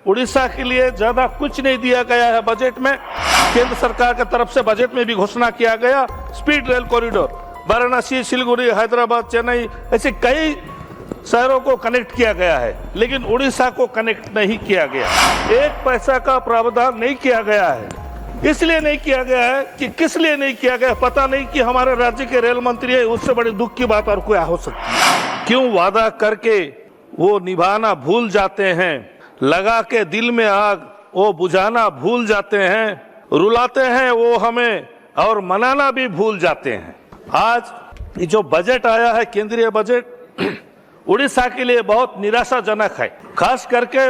उड़ीसा के लिए ज्यादा कुछ नहीं दिया गया है बजट में। केंद्र सरकार की तरफ से बजट में भी घोषणा किया गया speed rail corridor, Varanasi, Siliguri, Hyderabad, Chennai, ऐसे कई शहरों को कनेक्ट किया गया है, लेकिन उड़ीसा को कनेक्ट नहीं किया गया। एक पैसा का प्रावधान नहीं किया गया है। इसलिए नहीं किया गया है कि किस लिए नहीं किया गया पता नहीं, कि हमारे राज्य के रेल मंत्री है, उससे बड़ी दुख की बात और कोई हो सकती है। क्यों वादा करके वो निभाना भूल जाते हैं, लगा के दिल में आग वो बुझाना भूल जाते हैं, रुलाते हैं वो हमें और मनाना भी भूल जाते हैं। आज ये जो बजट आया है, केंद्रीय बजट, उड़ीसा के लिए बहुत निराशाजनक है। खास करके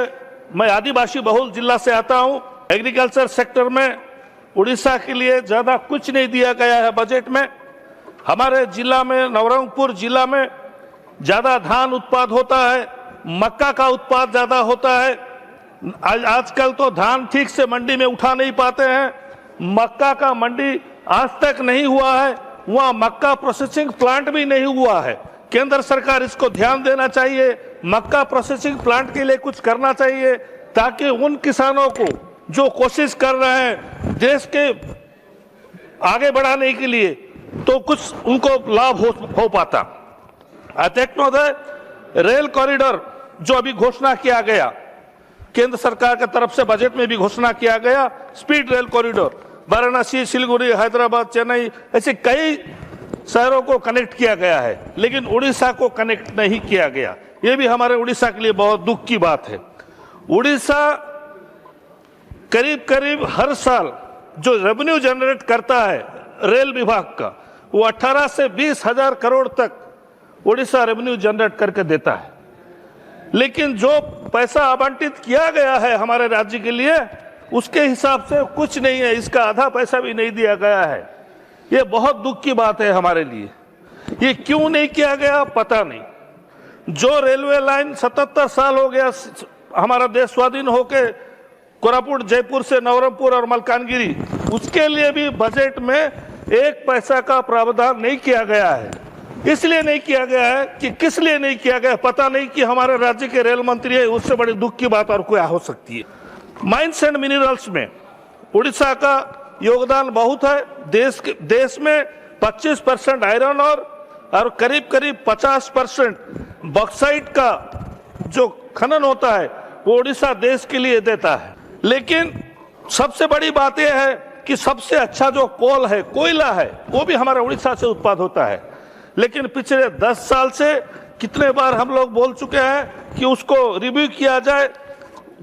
मैं आदिवासी बहुल जिला से आता हूं। एग्रीकल्चर सेक्टर में उड़ीसा के लिए ज्यादा कुछ नहीं दिया गया है बजट में। हमारे जिला में, नवरंगपुर जिला में ज्यादा धान उत्पाद होता है, मक्का का उत्पाद ज्यादा होता है। आजकल तो धान ठीक से मंडी में उठा नहीं पाते हैं, मक्का का मंडी आज तक नहीं हुआ है, वहाँ मक्का प्रोसेसिंग प्लांट भी नहीं हुआ है। केंद्र सरकार इसको ध्यान देना चाहिए, मक्का प्रोसेसिंग प्लांट के लिए कुछ करना चाहिए, ताकि उन किसानों को जो कोशिश कर रहे हैं देश के आगे बढ़ाने के लिए, तो कुछ उनको लाभ हो पाता। अध्यक्ष महोदय, रेल कॉरिडोर जो अभी घोषणा किया गया, केंद्र सरकार की तरफ से बजट में भी घोषणा किया गया speed rail corridor, Varanasi, Siliguri, Hyderabad, Chennai, ऐसे कई शहरों को कनेक्ट किया गया है, लेकिन उड़ीसा को कनेक्ट नहीं किया गया। ये भी हमारे उड़ीसा के लिए बहुत दुख की बात है। उड़ीसा करीब करीब हर साल जो रेवेन्यू जनरेट करता है रेल विभाग का, वो 18 से 20 हजार करोड़ तक उड़ीसा रेवेन्यू जनरेट करके देता है, लेकिन जो पैसा आवंटित किया गया है हमारे राज्य के लिए उसके हिसाब से कुछ नहीं है, इसका आधा पैसा भी नहीं दिया गया है। ये बहुत दुख की बात है हमारे लिए। ये क्यों नहीं किया गया पता नहीं। जो रेलवे लाइन 77 साल हो गया हमारा देश स्वाधीन होके, कोरापुट, जयपुर से नवरंगपुर और मलकानगिरी, उसके लिए भी बजट में एक पैसा का प्रावधान नहीं किया गया है। इसलिए नहीं किया गया है कि किस लिए नहीं किया गया पता नहीं, कि हमारे राज्य के रेल मंत्री है, उससे बड़ी दुख की बात और कोई हो सकती है। माइंस एंड मिनरल्स में उड़ीसा का योगदान बहुत है। देश में 25% आयरन और करीब करीब 50% बॉक्साइट का जो खनन होता है वो उड़ीसा देश के लिए देता है। लेकिन सबसे बड़ी बात यह है कि सबसे अच्छा जो कोल है, कोयला है, वो भी हमारा उड़ीसा से उत्पाद होता है। लेकिन पिछले 10 साल से कितने बार हम लोग बोल चुके हैं कि उसको रिव्यू किया जाए,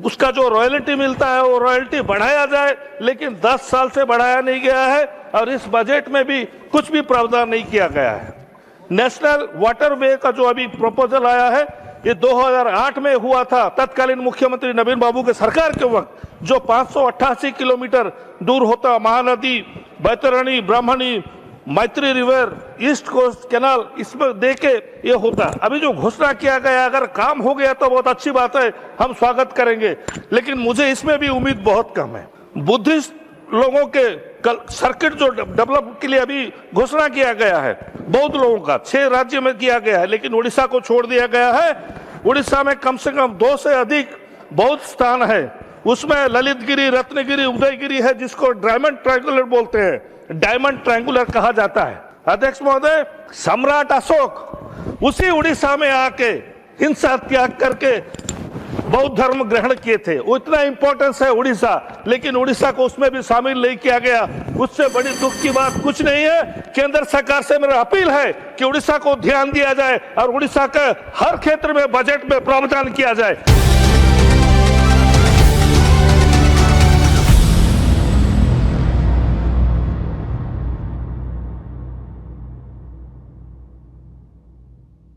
उसका जो रॉयल्टी मिलता है वो रॉयल्टी बढ़ाया जाए, लेकिन 10 साल से बढ़ाया नहीं गया है और इस बजट में भी कुछ भी प्रावधान नहीं किया गया है। नेशनल वाटरवे का जो अभी प्रपोजल आया है, ये 2008 में हुआ था, तत्कालीन मुख्यमंत्री नवीन बाबू के सरकार के वक्त, जो 588 किलोमीटर दूर होता महानदी, बैतरणी, ब्राह्मणी, मैत्री रिवर, ईस्ट कोस्ट कैनाल, इसमें देके ये होता। अभी जो घोषणा किया गया, अगर काम हो गया तो बहुत अच्छी बात है, हम स्वागत करेंगे, लेकिन मुझे इसमें भी उम्मीद बहुत कम है। बुद्धिस्ट लोगों के सर्किट जो डेवलप के लिए अभी घोषणा किया गया है, बौद्ध लोगों का 6 राज्य में किया गया है, लेकिन उड़ीसा को छोड़ दिया गया है। उड़ीसा में कम से कम 2 से अधिक बौद्ध स्थान है, उसमें ललितगिरी, रत्नगिरी, उदयगिरी है, जिसको डायमंड ट्रायंगुलर बोलते हैं, डायमंड ट्रायंगुलर कहा जाता है। अध्यक्ष महोदय, सम्राट अशोक उसी उड़ीसा में आके हिंसा त्याग करके बौद्ध धर्म ग्रहण किए थे। वो इतना इंपॉर्टेंस है उड़ीसा, लेकिन उड़ीसा को उसमें भी शामिल नहीं किया गया। उससे बड़ी दुख की बात कुछ नहीं है। केंद्र सरकार से मेरा अपील है कि उड़ीसा को ध्यान दिया जाए और उड़ीसा के हर क्षेत्र में बजट में प्रावधान किया जाए।